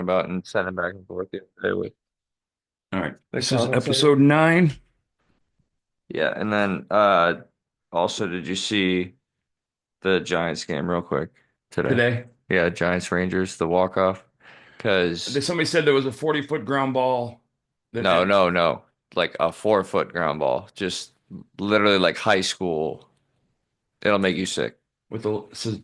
about and sending back and forth the other day with All right. the This is commentator. episode 9 Yeah, and then also did you see the Giants game real quick today? today. Yeah, Giants Rangers, the walk-off. Because Somebody said there was a 40-foot ground ball that no, no, no. Like a 4 foot ground ball. Just literally like high school. It'll make you sick. with the says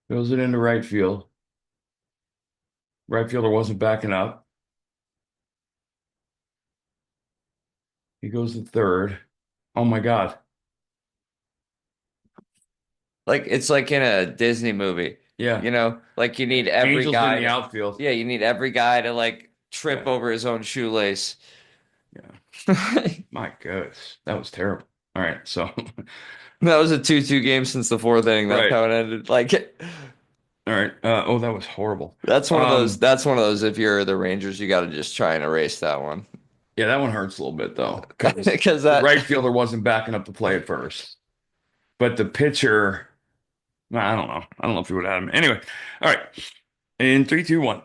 goes it into right field. Right fielder wasn't backing up. He goes to third. Oh my God. Like it's like in a Disney movie, Yeah. Like you need every Angels in guy the to, outfield. yeah, you need every guy to like trip Yeah. over his own shoelace. Yeah. My goodness. That was terrible. All right. So, That was a 2-2 game since the fourth inning. That's right. how it ended. Like All right. Oh, that was horrible. that's one of those. Um, That's one of those. If you're the Rangers, you got to just try and erase that one yeah, that one hurts a little bit though, because because the that. right fielder wasn't backing up the play at first. But the pitcher, well, I don't know. I don't know if he would have had him. Anyway, all right. In three, two, one.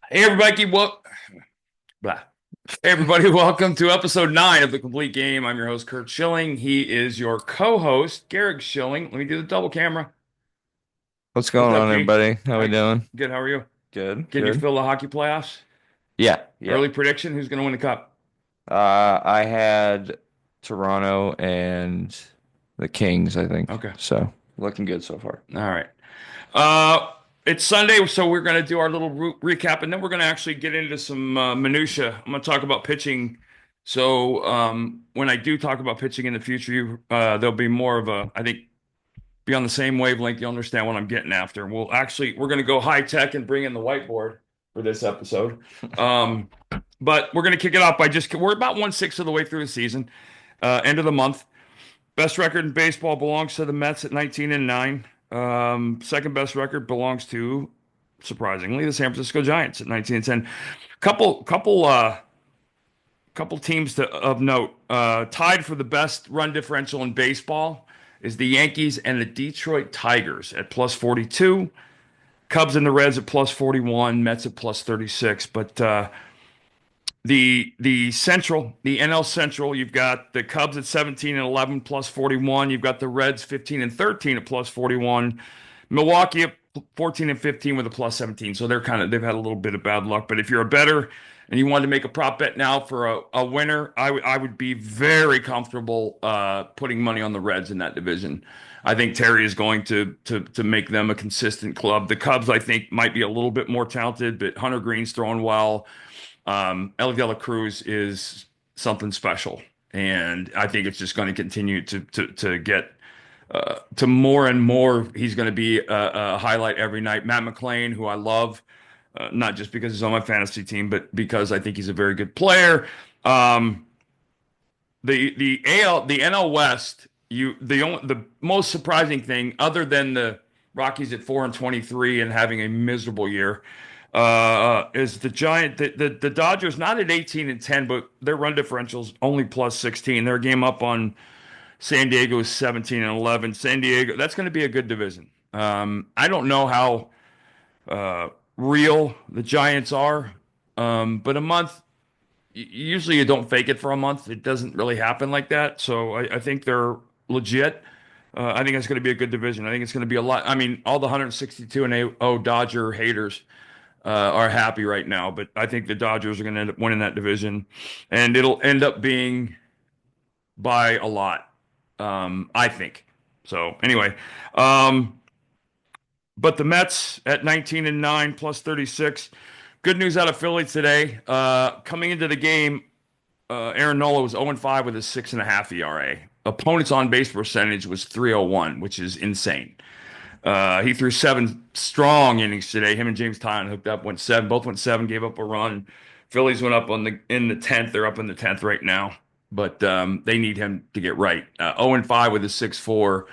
Hey, everybody. Blah. Hey, everybody. Welcome to episode 9 of The Complete Game. I'm your host, Kurt Schilling. He is your co-host, Garrick Schilling. Let me do the double camera. What's What's going up, on, G? everybody? How we Hi. doing? Good. How are you? Good, Can you good. fill the hockey playoffs? Yeah, yeah. Early prediction, who's going to win the cup? I had Toronto and the Kings, I think. Okay. So looking good so far. All right. Uh, it's Sunday, so we're going to do our little recap, and then we're going to actually get into some minutia. I'm going to talk about pitching. So when I do talk about pitching in the future, there'll be more of a, I think, be on the same wavelength. You understand what I'm getting after. We're going to go high tech and bring in the whiteboard for this episode. Um, but we're going to kick it off by we're about 1/6 of the way through the season, end of the month. Best record in baseball belongs to the Mets at 19-9. Second best record belongs to, surprisingly, the San Francisco Giants at 19-10. Couple teams of note. Tied for the best run differential in baseball is the Yankees and the Detroit Tigers at plus 42. Cubs and the Reds at plus 41. Mets at plus 36. But the NL Central, you've got the Cubs at 17-11 plus 41. You've got the Reds 15-13 at plus 41. Milwaukee at 14-15 with a plus 17. So they've had a little bit of bad luck. But if you're a bettor and you wanted to make a prop bet now for a winner, I would be very comfortable putting money on the Reds in that division. I think Terry is going to make them a consistent club. The Cubs, I think, might be a little bit more talented, but Hunter Green's throwing well. Ellie De La Cruz is something special, and I think it's just going to continue to get to more and more. He's going to be a highlight every night. Matt McClain, who I love, not just because he's on my fantasy team, but because I think he's a very good player. Um, the NL West, the most surprising thing, other than the Rockies at 4-23 and having a miserable year, is the Dodgers not at 18-10, but their run differential's only plus 16. Their game up on San Diego is 17-11. San Diego, that's going to be a good division. I don't know how real the Giants are, but a month usually you don't fake it for a month. It doesn't really happen like that. So I think they're legit. I think it's going to be a good division. I think it's going to be a lot. I mean, all the 162 and 0 Dodger haters are happy right now, but I think the Dodgers are going to end up winning that division, and it'll end up being by a lot. I think. So anyway, um, but the Mets at 19-9 plus 36. Good news out of Philly today. Coming into the game, Aaron Nola was 0-5 with a 6.5 ERA. Opponent's on base percentage was 301, which is insane. He threw 7 strong innings today. Him and James Tynan hooked up, went seven, both went seven, gave up a run. Phillies went up in the 10th. They're up in the 10th right now, but they need him to get right. 0-5 with a 6.4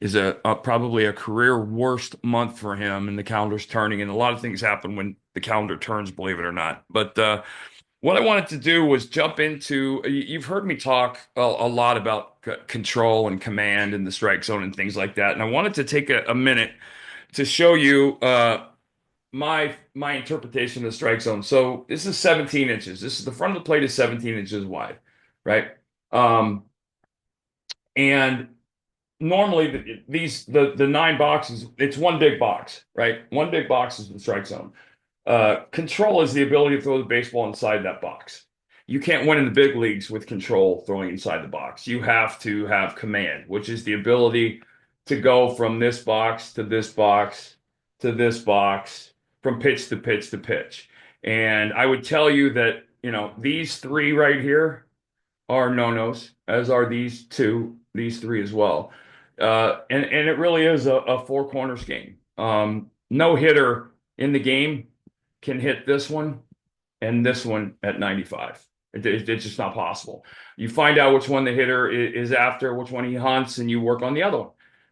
is probably a career worst month for him, and the calendar's turning, and a lot of things happen when the calendar turns, believe it or not. But what I wanted to do was jump into, you've heard me talk a lot about control and command in the strike zone and things like that. And I wanted to take a minute to show you my interpretation of the strike zone. So this is 17 inches. This is the front of the plate is 17 inches wide, right? Um, and normally the nine boxes, it's one big box, right? One big box is the strike zone. Control is the ability to throw the baseball inside that box. You can't win in the big leagues with control throwing inside the box. You have to have command, which is the ability to go from this box to this box to this box, from pitch to pitch to pitch. And I would tell you that, these three right here are no-nos, as are these three as well. And it really is a four corners game. No hitter in the game can hit this one and this one at 95. It's just not possible. You find out which one the hitter is after, which one he hunts, and you work on the other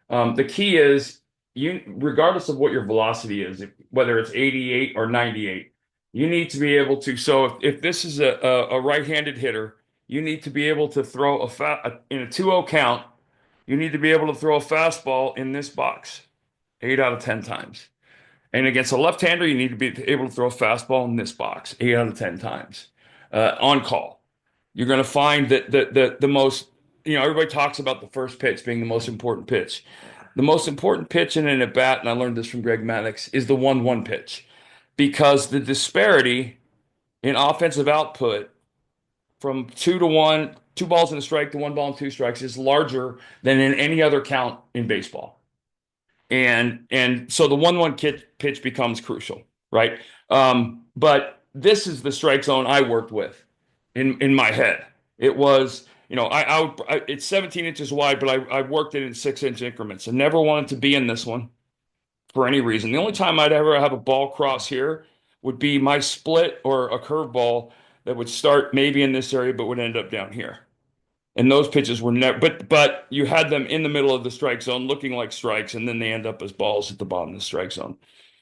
one. The key is regardless of what your velocity is, whether it's 88 or 98, you need to be able to. So if this is a right-handed hitter, you need to be able to throw in a 2-0 count. You need to be able to throw a fastball in this box 8 out of 10 times. And against a left-hander, you need to be able to throw a fastball in this box 8 out of 10 times on call. You're going to find that the most, everybody talks about the first pitch being the most important pitch. The most important pitch in an at bat, and I learned this from Greg Maddux, is the 1-1 pitch, because the disparity in offensive output from 2-1, 2 balls and a strike to 1 ball and 2 strikes is larger than in any other count in baseball. And so the 1-1 pitch becomes crucial, right? But this is the strike zone I worked with in my head. It was, it's 17 inches wide, but I worked it in 6 inch increments. I never wanted to be in this one for any reason. The only time I'd ever have a ball cross here would be my split or a curveball that would start maybe in this area, but would end up down here. And those pitches were never, but you had them in the middle of the strike zone looking like strikes, and then they end up as balls at the bottom of the strike zone.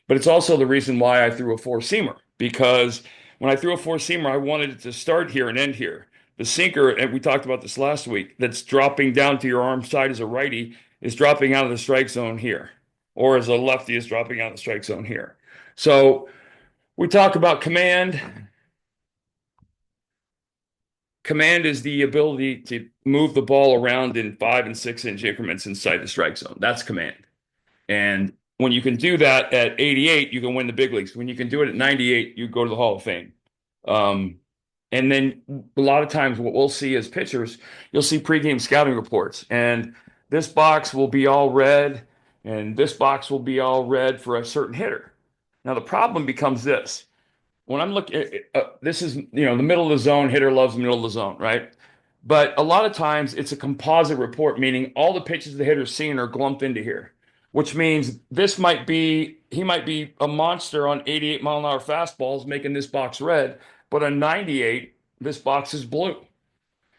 But it's also the reason why I threw a four-seamer, because when I threw a four-seamer, I wanted it to start here and end here. The sinker, and we talked about this last week, that's dropping down to your arm side as a righty is dropping out of the strike zone here, or as a lefty is dropping out of the strike zone here. So we talk about command. Command is the ability to move the ball around in 5 and 6 inch increments inside the strike zone. That's command. And when you can do that at 88, you can win the big leagues. When you can do it at 98, you go to the Hall of Fame. Um, and then a lot of times, what we'll see as pitchers, you'll see pregame scouting reports, and this box will be all red, and this box will be all red for a certain hitter. Now, the problem becomes this: when I'm looking, this is, the middle of the zone, hitter loves the middle of the zone, right? But a lot of times it's a composite report, meaning all the pitches the hitter's seen are glumped into here, which means he might be a monster on 88-mile-an-hour fastballs, making this box red, but on 98, this box is blue.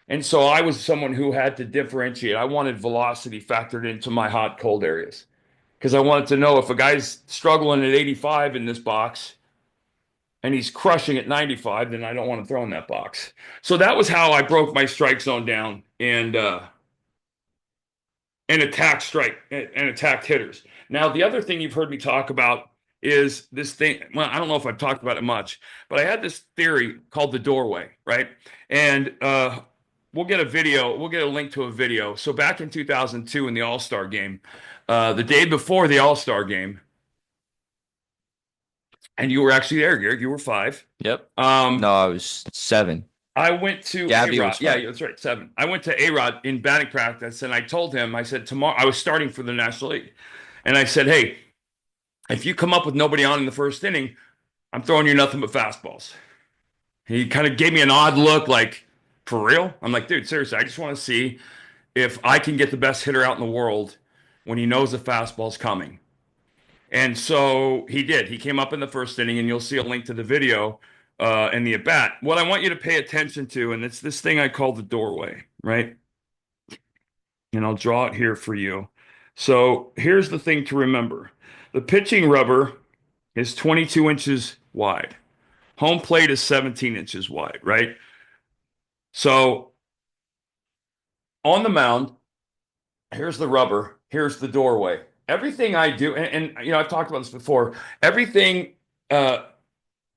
And so I was someone who had to differentiate. I wanted velocity factored into my hot, cold areas, because I wanted to know if a guy's struggling at 85 in this box and he's crushing at 95, then I don't want to throw in that box. So that was how I broke my strike zone down and attacked hitters. Now, the other thing you've heard me talk about is this thing. Well, I don't know if I've talked about it much, but I had this theory called the doorway, right? And we'll get a video. We'll get a link to a video. So back in 2002 in the All-Star game, the day before the All-Star game, and you were actually there, Garrett. You were 5. Yep. No, Um, I was 7. I went to Gabby A-Rod. was Yeah, 5. that's right, 7. I went to A-Rod in batting practice, and I told him, I said, tomorrow, I was starting for the National League. And I said, hey, if you come up with nobody on in the first inning, I'm throwing you nothing but fastballs. He kind of gave me an odd look, like, for real? I'm like, dude, seriously, I just want to see if I can get the best hitter out in the world when he knows the fastball's coming. And so he did. He came up in the first inning, and you'll see a link to the video in the at bat. What I want you to pay attention to, and it's this thing I call the doorway, right? And I'll draw it here for you. So here's the thing to remember: the pitching rubber is 22 inches wide. Home plate is 17 inches wide, right? So on the mound, here's the rubber, here's the doorway. Everything I do, and you know, I've talked about this before. Everything uh,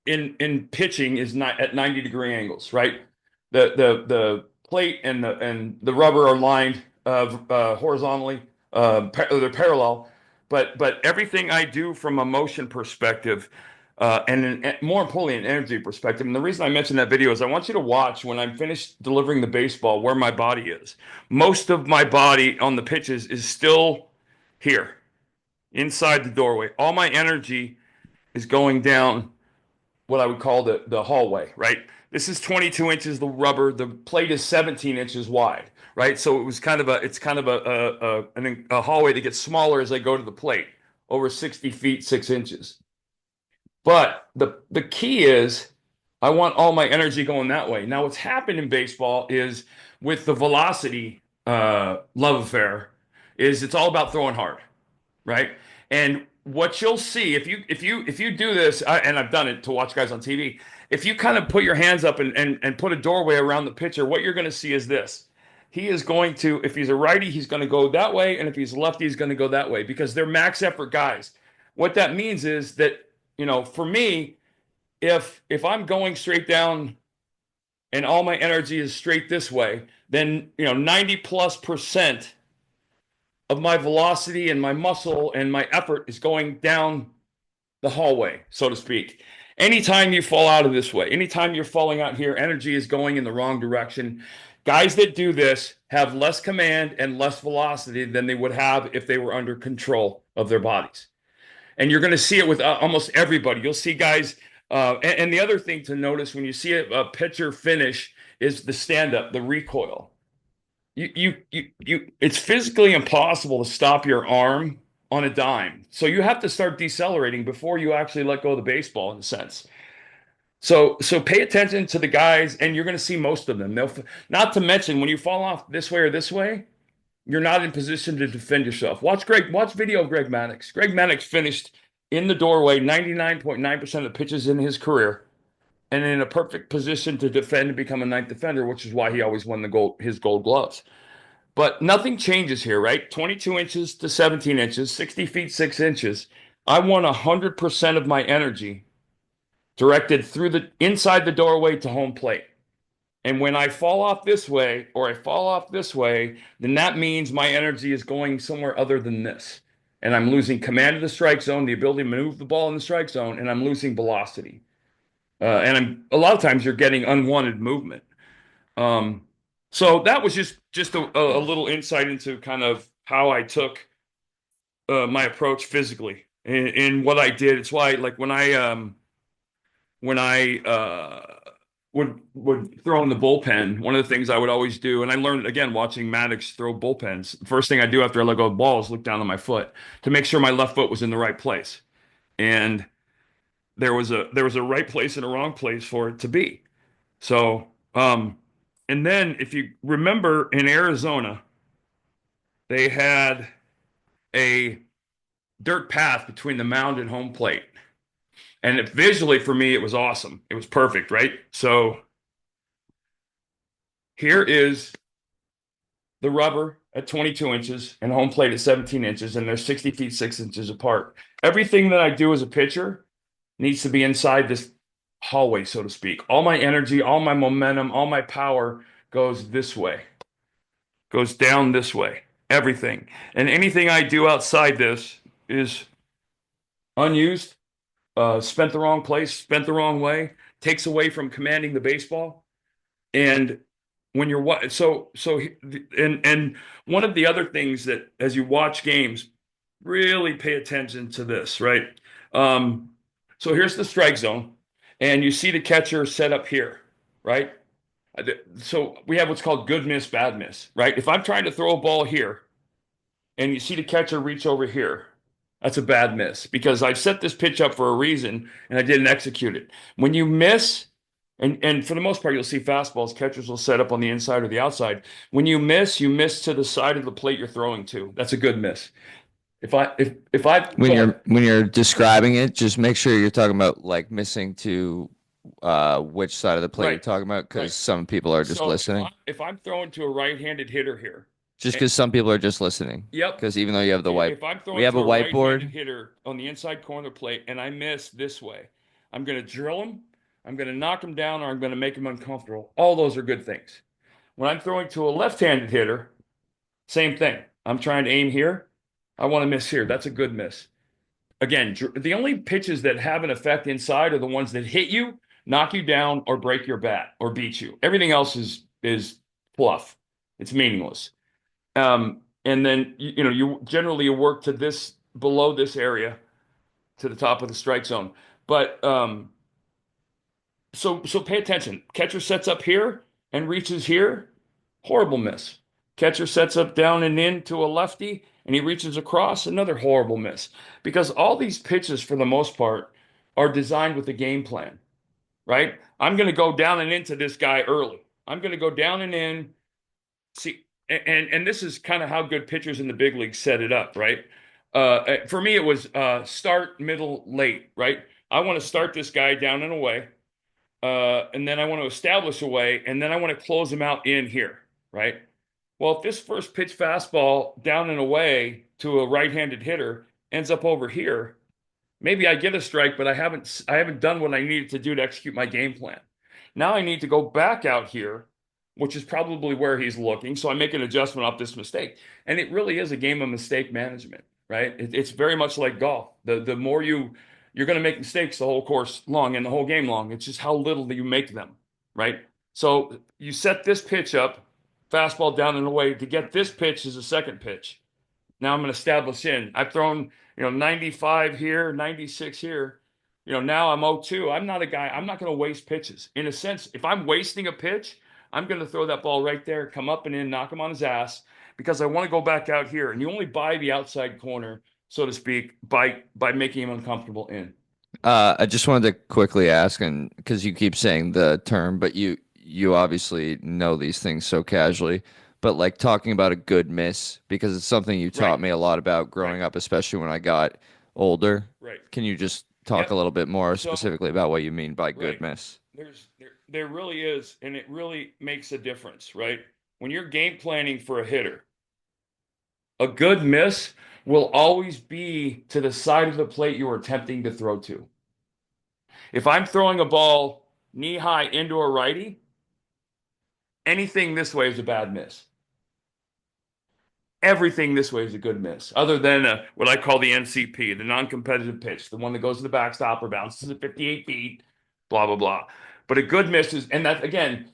in pitching is not at 90-degree angles, right? The plate and the rubber are lined horizontally, they're parallel, but everything I do from a motion perspective, and more importantly, an energy perspective. And the reason I mentioned that video is I want you to watch when I'm finished delivering the baseball where my body is. Most of my body on the pitches is still here, inside the doorway. All my energy is going down what I would call the hallway, right? This is 22 inches, the rubber. The plate is 17 inches wide, right? So it was kind of it's kind of a hallway that gets smaller as I go to the plate, over 60 feet, 6 inches. But the key is I want all my energy going that way. Now, what's happened in baseball is with the velocity love affair, is it's all about throwing hard, right? And what you'll see if you do this, and I've done it to watch guys on TV, if you kind of put your hands up and put a doorway around the pitcher, what you're going to see is this. He is going to, if he's a righty, he's going to go that way, and if he's a lefty, he's going to go that way because they're max effort guys. What that means is that, you know, for me, if I'm going straight down and all my energy is straight this way, then 90+% of my velocity and my muscle and my effort is going down the hallway, so to speak. Anytime you fall out of this way, anytime you're falling out here, energy is going in the wrong direction. Guys that do this have less command and less velocity than they would have if they were under control of their bodies. And you're going to see it with almost everybody. You'll see guys. And the other thing to notice when you see a pitcher finish is the stand up, the recoil. It's physically impossible to stop your arm on a dime. So you have to start decelerating before you actually let go of the baseball in a sense. So pay attention to the guys, and you're going to see most of them. Not to mention when you fall off this way or this way, you're not in position to defend yourself. Watch video of Greg Maddux. Greg Maddux finished in the doorway 99.9% of the pitches in his career, and in a perfect position to defend and become a ninth defender, which is why he always won his gold gloves. But nothing changes here, right? 22 inches to 17 inches, 60 feet, 6 inches. I want 100% of my energy directed through the inside the doorway to home plate. And when I fall off this way or I fall off this way, then that means my energy is going somewhere other than this. And I'm losing command of the strike zone, the ability to move the ball in the strike zone, and I'm losing velocity. A lot of times you're getting unwanted movement. Um, so that was just a little insight into kind of how I took my approach physically and what I did. It's why like when I would throw in the bullpen, one of the things I would always do, and I learned again watching Maddux throw bullpens. The first thing I do after I let go of the ball is look down on my foot to make sure my left foot was in the right place. And there was a right place and a wrong place for it to be. So, and then if you remember in Arizona, they had a dirt path between the mound and home plate. And visually for me, it was awesome. It was perfect, right? So here is the rubber at 22 inches and home plate at 17 inches, and they're 60 feet, 6 inches apart. Everything that I do as a pitcher needs to be inside this hallway, so to speak. All my energy, all my momentum, all my power goes this way, goes down this way, everything. And anything I do outside this is unused, spent the wrong place, spent the wrong way, takes away from commanding the baseball. And when you're and one of the other things that as you watch games, really pay attention to this, right? Um, so here's the strike zone, and you see the catcher set up here, right? So we have what's called good miss, bad miss, right? If I'm trying to throw a ball here and you see the catcher reach over here, that's a bad miss because I've set this pitch up for a reason and I didn't execute it. When you miss, and for the most part, you'll see fastballs, catchers will set up on the inside or the outside. When you miss to the side of the plate you're throwing to. That's a good miss. If I When go ahead. you're describing it, just make sure you're talking about like missing to which side of the plate you're Right, talking about, because right. some people are just So listening. if I'm throwing to a right-handed hitter here, Just eh, because some people are just listening. yep. Because even though you have the white, If I'm we throwing have to a a right-handed whiteboard. hitter on the inside corner plate and I miss this way, I'm going to drill him, I'm going to knock him down, or I'm going to make him uncomfortable. All those are good things. When I'm throwing to a left-handed hitter, same thing. I'm trying to aim here. I want to miss here. That's a good miss. Again, the only pitches that have an effect inside are the ones that hit you, knock you down, or break your bat or beat you. Everything else is fluff. It's meaningless. And then you generally you work to this below this area to the top of the strike zone. But so pay attention. Catcher sets up here and reaches here. Horrible miss. Catcher sets up down and in to a lefty and he reaches across. Another horrible miss. Because all these pitches, for the most part, are designed with a game plan, right? I'm going to go down and into this guy early. I'm going to go down and in. See, and this is kind of how good pitchers in the big leagues set it up, right? For me, it was start, middle, late, right? I want to start this guy down and away, and then I want to establish a way, and then I want to close him out in here, right? Well, if this first pitch fastball down and away to a right-handed hitter ends up over here, maybe I get a strike, but I haven't done what I needed to do to execute my game plan. Now I need to go back out here, which is probably where he's looking. So I make an adjustment off this mistake. And it really is a game of mistake management, right? It's very much like golf. The more you're going to make mistakes the whole course long and the whole game long. It's just how little do you make them, right? So you set this pitch up, fastball down and away to get this pitch as a second pitch. Now I'm going to establish in. I've thrown, 95 here, 96 here. Now I'm 0-2. I'm not a guy, I'm not going to waste pitches. In a sense, if I'm wasting a pitch, I'm going to throw that ball right there, come up and in, knock him on his ass because I want to go back out here. And you only buy the outside corner, so to speak, by making him uncomfortable in. I just wanted to quickly ask, and because you keep saying the term, but you obviously know these things so casually, but like talking about a good miss, because it's something you Right, taught me a lot about right, growing up, especially when I got older. right. Can you just talk a Yep. little bit more So, specifically about what you mean by good right. miss? There really is, and it really makes a difference, right? When you're game planning for a hitter, a good miss will always be to the side of the plate you are attempting to throw to. If I'm throwing a ball knee high into a righty, anything this way is a bad miss. Everything this way is a good miss, other than what I call the NCP, the non-competitive pitch, the one that goes to the backstop or bounces at 58 feet, blah, blah, blah. But a good miss is, and that again,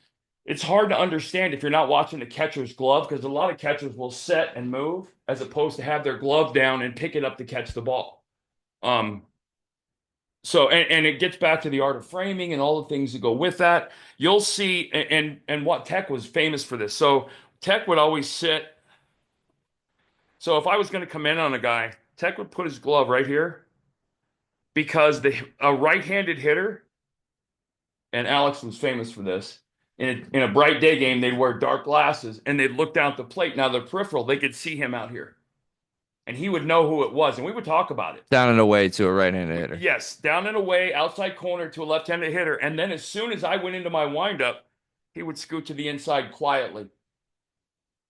it's hard to understand if you're not watching the catcher's glove because a lot of catchers will set and move as opposed to have their glove down and pick it up to catch the ball. Um, and it gets back to the art of framing and all the things that go with that. You'll see, and what Tech was famous for this. So Tech would always sit. So if I was going to come in on a guy, Tech would put his glove right here because a right-handed hitter, and Alex was famous for this. In a bright day game, they'd wear dark glasses and they'd look down at the plate. Now the peripheral, they could see him out here, and he would know who it was, and we would talk about it. Down and away to a right-handed hitter. Yes, down and away, outside corner to a left-handed hitter, and then as soon as I went into my windup, he would scoot to the inside quietly.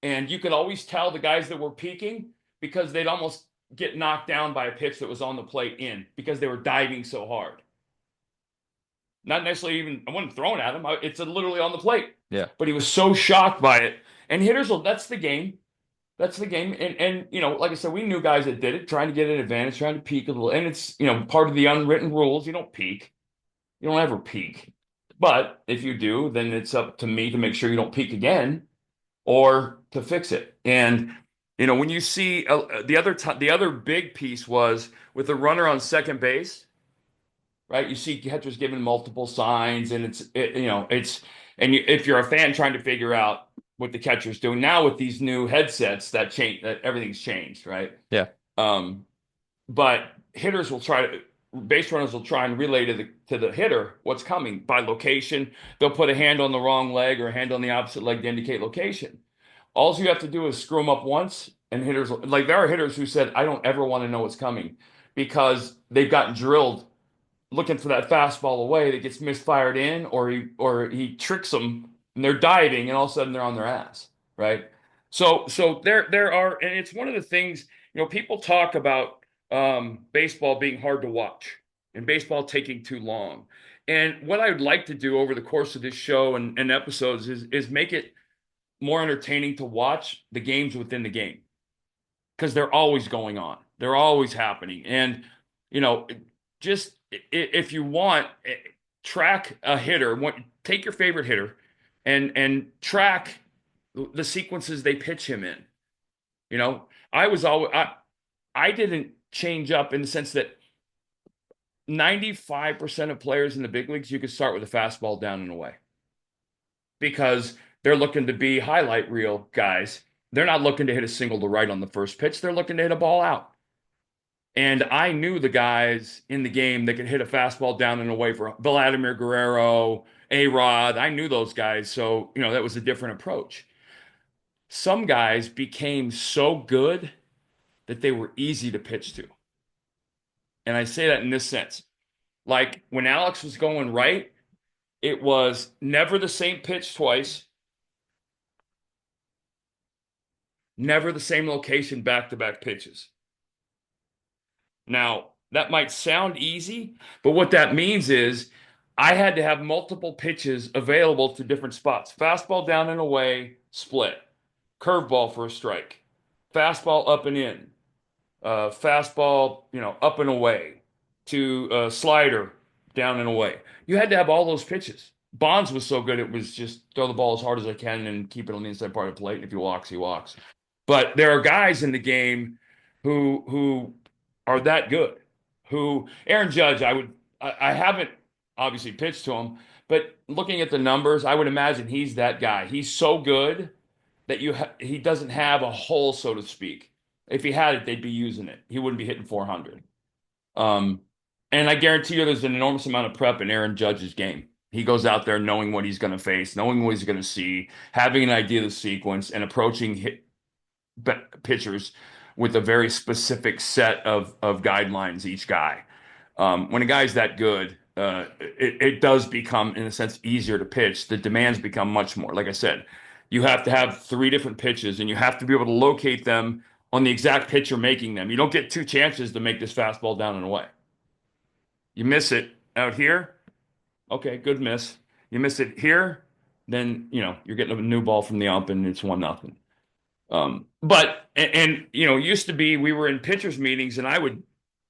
And you could always tell the guys that were peeking because they'd almost get knocked down by a pitch that was on the plate in because they were diving so hard. Not necessarily even, I wasn't throwing at him. It's literally on the plate. Yeah. But he was so shocked by it. And hitters, that's the game. That's the game. And like I said, we knew guys that did it, trying to get an advantage, trying to peek a little. And it's, part of the unwritten rules. You don't peek. You don't ever peek. But if you do, then it's up to me to make sure you don't peek again or to fix it. And when you see the other big piece was with the runner on second base, right? You see catchers giving multiple signs, and if you're a fan trying to figure out what the catcher's doing now with these new headsets that change, that everything's changed, right? Yeah. Um, but hitters will try to. Base runners will try and relay to the hitter what's coming by location. They'll put a hand on the wrong leg or a hand on the opposite leg to indicate location. All you have to do is screw them up once, and hitters like there are hitters who said, "I don't ever want to know what's coming," because they've gotten drilled looking for that fastball away that gets misfired in, or he tricks them and they're diving and all of a sudden they're on their ass, right? So there are, and it's one of the things, people talk about baseball being hard to watch and baseball taking too long. And what I would like to do over the course of this show and episodes is make it more entertaining to watch the games within the game because they're always going on. They're always happening. And, you know, just if you want, track a hitter, take your favorite hitter and track the sequences they pitch him in. You know, I didn't change up in the sense that 95% of players in the big leagues, you could start with a fastball down and away because they're looking to be highlight reel guys. They're not looking to hit a single to right on the first pitch. They're looking to hit a ball out. And I knew the guys in the game that could hit a fastball down and away for Vladimir Guerrero, A-Rod. I knew those guys. So, that was a different approach. Some guys became so good that they were easy to pitch to. And I say that in this sense. Like when Alex was going right, it was never the same pitch twice, never the same location back to back pitches. Now, that might sound easy, but what that means is I had to have multiple pitches available to different spots. Fastball down and away, split. Curveball for a strike. Fastball up and in. Fastball, up and away. To slider down and away. You had to have all those pitches. Bonds was so good, it was just throw the ball as hard as I can and keep it on the inside part of the plate. And if he walks, he walks. But there are guys in the game who are that good. Who Aaron Judge, I haven't obviously pitched to him, but looking at the numbers, I would imagine he's that guy. He's so good that he doesn't have a hole, so to speak. If he had it, they'd be using it. He wouldn't be hitting 400. Um, and I guarantee you, there's an enormous amount of prep in Aaron Judge's game. He goes out there knowing what he's going to face, knowing what he's going to see, having an idea of the sequence, and approaching pitchers with a very specific set of guidelines each guy. When a guy's that good, it does become, in a sense, easier to pitch. The demands become much more. Like I said, you have to have three different pitches, and you have to be able to locate them on the exact pitch you're making them. You don't get two chances to make this fastball down and away. You miss it out here, okay, good miss. You miss it here, then you're getting a new ball from the ump, and it's 1-0. But used to be we were in pitchers meetings and I would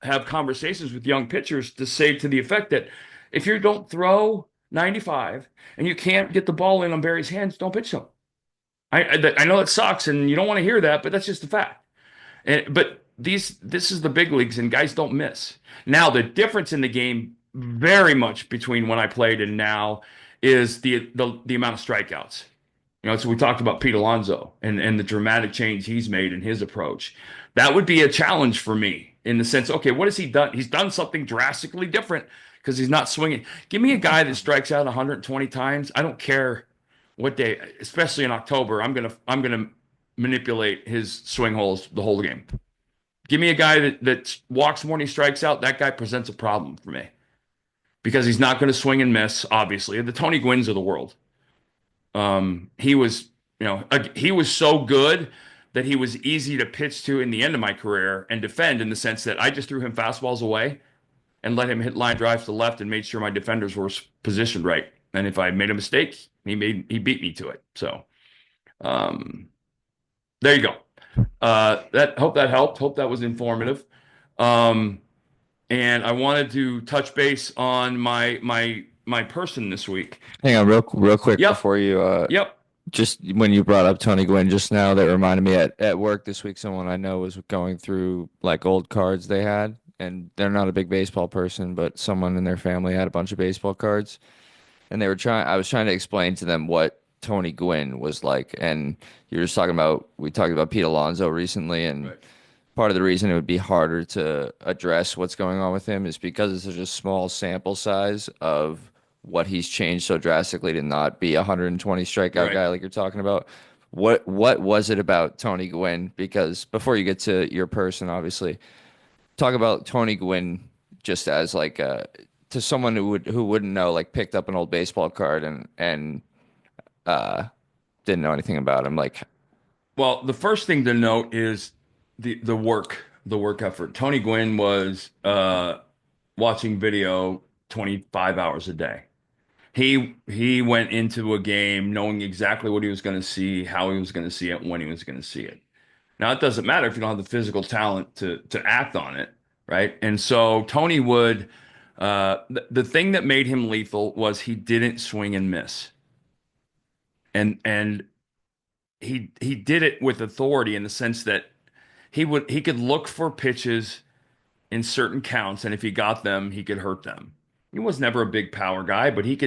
have conversations with young pitchers to say to the effect that if you don't throw 95 and you can't get the ball in on Barry's hands, don't pitch him. I know that sucks and you don't want to hear that, but that's just the fact. But this is the big leagues and guys don't miss. Now the difference in the game very much between when I played and now is the amount of strikeouts. So we talked about Pete Alonso and the dramatic change he's made in his approach. That would be a challenge for me in the sense, okay, what has he done? He's done something drastically different because he's not swinging. Give me a guy that strikes out 120 times. I don't care what day, especially in October. I'm gonna manipulate his swing holes the whole game. Give me a guy that walks more than he strikes out. That guy presents a problem for me because he's not going to swing and miss. Obviously, the Tony Gwynns of the world. He was, he was so good that he was easy to pitch to in the end of my career and defend in the sense that I just threw him fastballs away and let him hit line drives to the left and made sure my defenders were positioned right. And if I made a mistake, he beat me to it. So, um, there you go. Hope that helped. Hope that was informative. Um, and I wanted to touch base on my person this week. Hang on, real quick Yep. before you Yep. just when you brought up Tony Gwynn just now, that reminded me at work this week, someone I know was going through like old cards they had, and they're not a big baseball person, but someone in their family had a bunch of baseball cards, and I was trying to explain to them what Tony Gwynn was like, and we talked about Pete Alonso recently, and Right. part of the reason it would be harder to address what's going on with him is because it's such a small sample size of what he's changed so drastically to not be a 120 strikeout Right. guy like you're talking about. What was it about Tony Gwynn? Because before you get to your person, obviously, talk about Tony Gwynn just as like to someone who wouldn't know, like picked up an old baseball card and uh didn't know anything about him. Like, Well, the first thing to note is the work effort. Tony Gwynn was watching video 25 hours a day. He went into a game knowing exactly what he was going to see, how he was going to see it, when he was going to see it. Now, it doesn't matter if you don't have the physical talent to act on it, right? And so Tony would the thing that made him lethal was he didn't swing and miss. And he did it with authority in the sense that he could look for pitches in certain counts, and if he got them, he could hurt them. He was never a big power guy, but he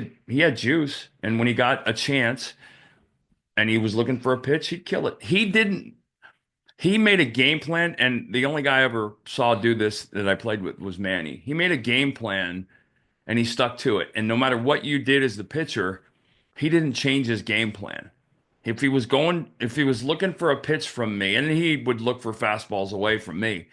had juice, and when he got a chance and he was looking for a pitch, he'd kill it. He made a game plan, and the only guy I ever saw do this that I played with was Manny. He made a game plan and he stuck to it. And no matter what you did as the pitcher, he didn't change his game plan. If he was looking for a pitch from me, and he would look for fastballs away from me,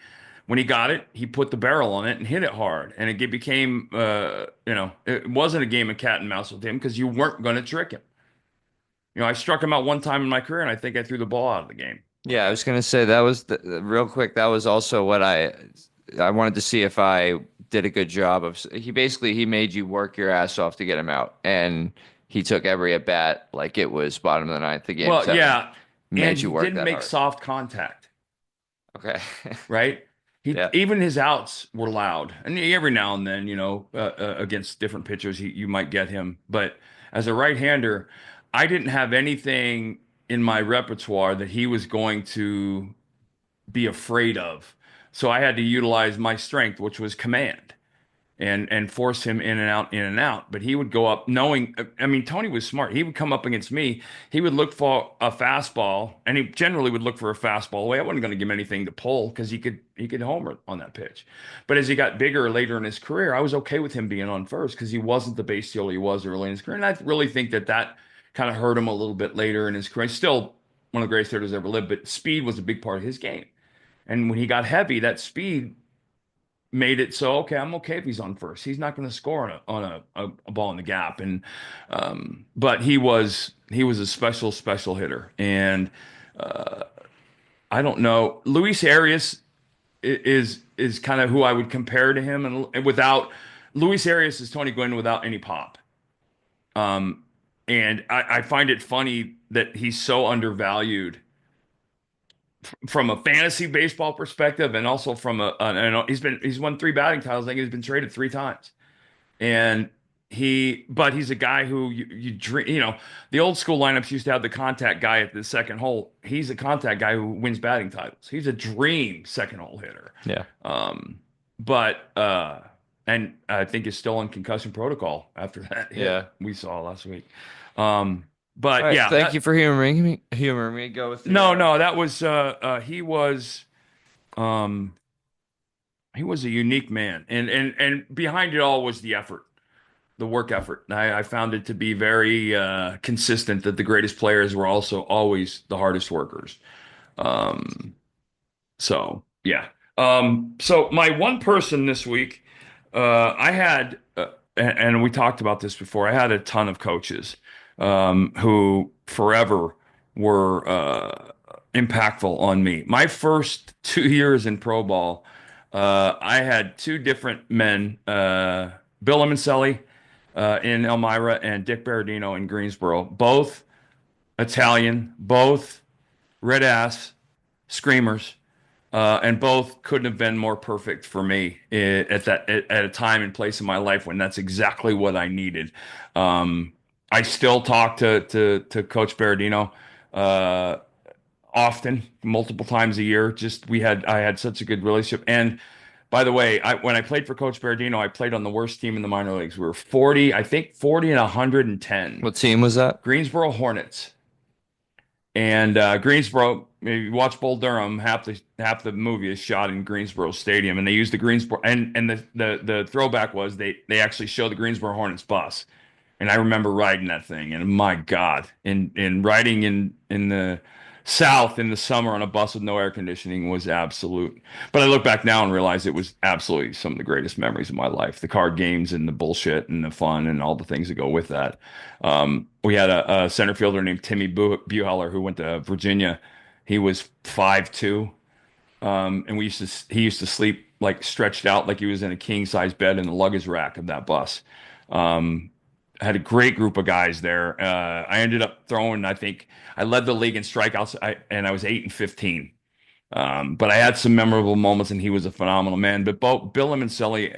when he got it, he put the barrel on it and hit it hard. And it became, it wasn't a game of cat and mouse with him because you weren't going to trick him. I struck him out one time in my career, and I think I threw the ball out of the game. yeah, I was gonna say that was real quick. That was also what I wanted to see if I did a good job of. He made you work your ass off to get him out, and he took every at bat like it was bottom of the ninth, the game Well, seven. yeah, and Made you he work didn't that make hard. soft contact. Okay. Right? He Yeah. even his outs were loud, and every now and then, against different pitchers, you might get him. But as a right-hander, I didn't have anything in my repertoire that he was going to be afraid of. So I had to utilize my strength, which was command and force him in and out, in and out. But he would go up knowing, I mean, Tony was smart. He would come up against me. He would look for a fastball, and he generally would look for a fastball away. I wasn't going to give him anything to pull because he could homer on that pitch. But as he got bigger later in his career, I was okay with him being on first because he wasn't the base stealer he was early in his career. And I really think that kind of hurt him a little bit later in his career. He's still one of the greatest hitters ever lived, but speed was a big part of his game. And when he got heavy, that speed made it so okay. I'm okay if he's on first. He's not going to score on a ball in the gap. And but he was a special hitter. And I don't know. Luis Arias is kind of who I would compare to him, and without Luis Arias is Tony Gwynn without any pop. Um, and I find it funny that he's so undervalued from a fantasy baseball perspective, and also from he's won three batting titles. I think he's been traded three times, and but he's a guy who you dream. The old school lineups used to have the contact guy at the second hole. He's a contact guy who wins batting titles. He's a dream second hole hitter. Yeah. But and I think is still in concussion protocol after that hit Yeah. we saw last week. All But right. yeah, Thank you for humoring me. Humoring me. Go with no, your no, that was um he was a unique man, and behind it all was the effort, the work effort. I found it to be very consistent that the greatest players were also always the hardest workers. Um, so yeah. So my one person this week, I had, and we talked about this before. I had a ton of coaches who forever were impactful on me. My first 2 years in pro ball, I had two different men, Bill Emencelli in Elmira and Dick Berardino in Greensboro, both Italian, both red ass screamers, and both couldn't have been more perfect for me at a time and place in my life when that's exactly what I needed. I still talk to Coach Berardino uh, often, multiple times a year. I had such a good relationship. And by the way, when I played for Coach Berardino, I played on the worst team in the minor leagues. We were 40, I think 40 and 110. what team was that? Greensboro Hornets. And Greensboro, if you watch Bull Durham, half the movie is shot in Greensboro Stadium, and they use the Greensboro and the throwback was they actually show the Greensboro Hornets bus, and I remember riding that thing, and my God, in riding in the south in the summer on a bus with no air conditioning was absolute. But I look back now and realize it was absolutely some of the greatest memories of my life. The card games and the bullshit and the fun and all the things that go with that. We had a center fielder named Timmy Buheller who went to Virginia. He was 5'2", and he used to sleep like stretched out like he was in a king size bed in the luggage rack of that bus. Um, I had a great group of guys there. I ended up throwing, I think I led the league in strikeouts, and I was 8-15. But I had some memorable moments, and he was a phenomenal man. But both Bill Lemoncelli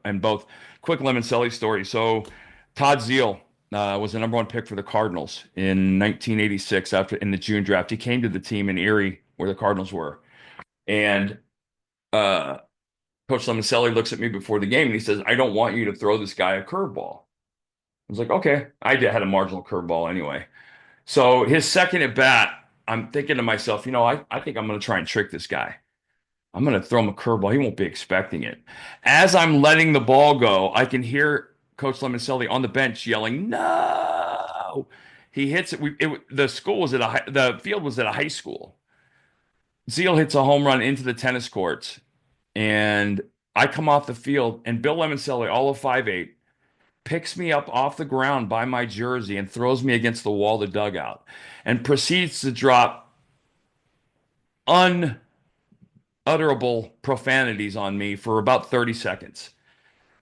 and both quick Lemoncelli story. So Todd Zeile was the number one pick for the Cardinals in 1986 after in the June draft. He came to the team in Erie where the Cardinals were, and uh, Coach Lemoncelli looks at me before the game and he says, "I don't want you to throw this guy a curveball." I was like, "Okay." Had a marginal curveball anyway. So his second at bat, I'm thinking to myself, I think I'm going to try and trick this guy. I'm going to throw him a curveball. He won't be expecting it. As I'm letting the ball go, I can hear Coach Lemoncelli on the bench yelling, "No!" He hits it. The school was the field was at a high school. Zeile hits a home run into the tennis courts, and I come off the field, and Bill Lemoncelli, all of 5'8", picks me up off the ground by my jersey and throws me against the wall of the dugout and proceeds to drop unutterable profanities on me for about 30 seconds.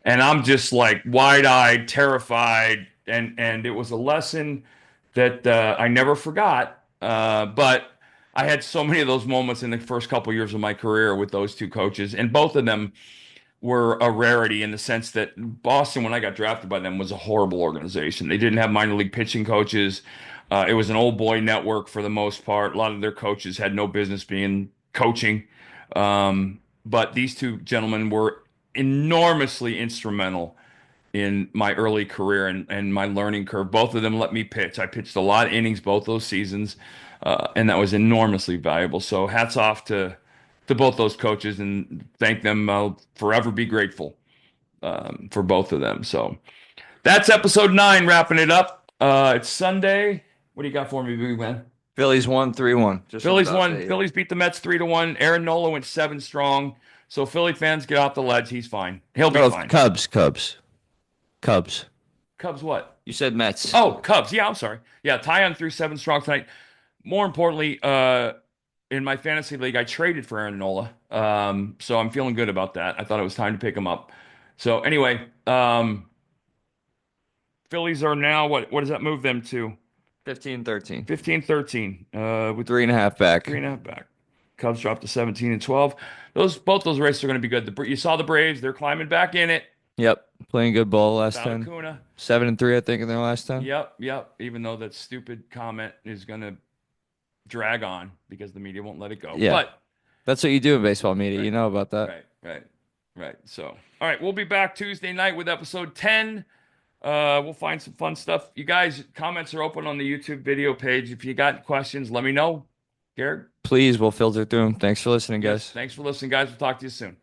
And I'm just like wide-eyed, terrified, and it was a lesson that I never forgot. But I had so many of those moments in the first couple years of my career with those two coaches, and both of them were a rarity in the sense that Boston, when I got drafted by them, was a horrible organization. They didn't have minor league pitching coaches. It was an old boy network for the most part. A lot of their coaches had no business being coaching. But these two gentlemen were enormously instrumental in my early career and my learning curve. Both of them let me pitch. I pitched a lot of innings both those seasons, and that was enormously valuable. So hats off to both those coaches and thank them. I'll forever be grateful for both of them. So that's episode 9, wrapping it up. It's Sunday. What do you got for me, big man? Phillies won 3-1. Just wanted Phillies to won. update you. Phillies beat the Mets 3-1. Aaron Nola went 7 strong. So Philly fans, get off the ledge. He's fine. He'll be No, fine. Cubs. Cubs what? You said Mets. Oh, Cubs. Yeah, I'm sorry. Yeah, Tyon threw 7 strong tonight. More importantly, in my fantasy league, I traded for Aaron Nola. So I'm feeling good about that. I thought it was time to pick him up. So anyway, Phillies are now what does that move them to? 15-13. 15-13. With 3.5 back. 3.5 back. Cubs dropped to 17 and 12. Both those races are going to be good. You saw the Braves; they're climbing back in it. Yep. Playing good ball last Without 10. Acuna. 7-3, I think, in their last 10. Yep. Even though that stupid comment is going to drag on because the media won't let it go. Yeah. But That's what you do in baseball media. right, You know about that. right. So, all right, we'll be back Tuesday night with episode 10. We'll find some fun stuff. You guys, comments are open on the YouTube video page. If you got questions, let me know. Garrett? Please, we'll filter through them. Thanks for listening, Yes, guys. thanks for listening, guys. We'll talk to you soon.